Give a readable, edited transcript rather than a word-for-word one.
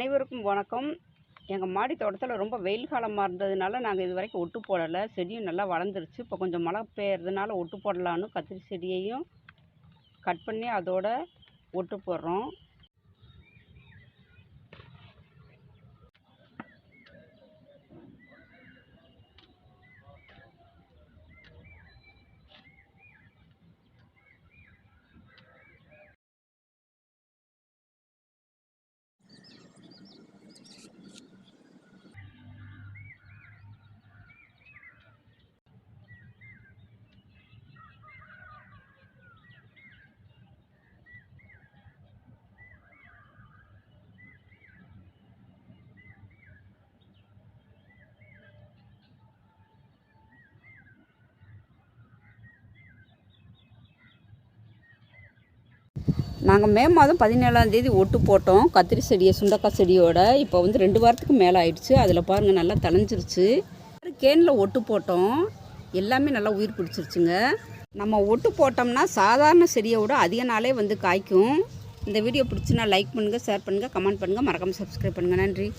அனைவருக்கும் வணக்கம். எங்கள் மாடி தோட்டத்தில் ரொம்ப வெயில் காலமாக இருந்ததுனால நாங்கள் இது வரைக்கும் ஒட்டு போடலை. செடியும் நல்லா வளர்ந்துருச்சு. இப்போ கொஞ்சம் மழை பெய்யறதுனால ஒட்டு போடலான்னு கத்திரி செடியையும் கட் பண்ணி அதோட ஒட்டு போடுறோம். நாங்கள் மே மாதம் 17ஆம் தேதி ஒட்டு போட்டோம் கத்திரி செடியை, சுண்டக்காய் செடியோட. இப்போ வந்து 2 வாரத்துக்கு மேலே ஆயிடுச்சு. அதில் பாருங்கள் நல்லா தழைஞ்சிருச்சு. கேனில் ஒட்டு போட்டோம், எல்லாமே நல்லா உயிர் பிடிச்சிருச்சுங்க. நம்ம ஒட்டு போட்டோம்னா சாதாரண செடியை விட அதிக நாளே வந்து காய்க்கும். இந்த வீடியோ பிடிச்சுன்னா லைக் பண்ணுங்கள், ஷேர் பண்ணுங்கள், கமெண்ட் பண்ணுங்கள், மறக்காமல் சப்ஸ்கிரைப் பண்ணுங்கள். நன்றி.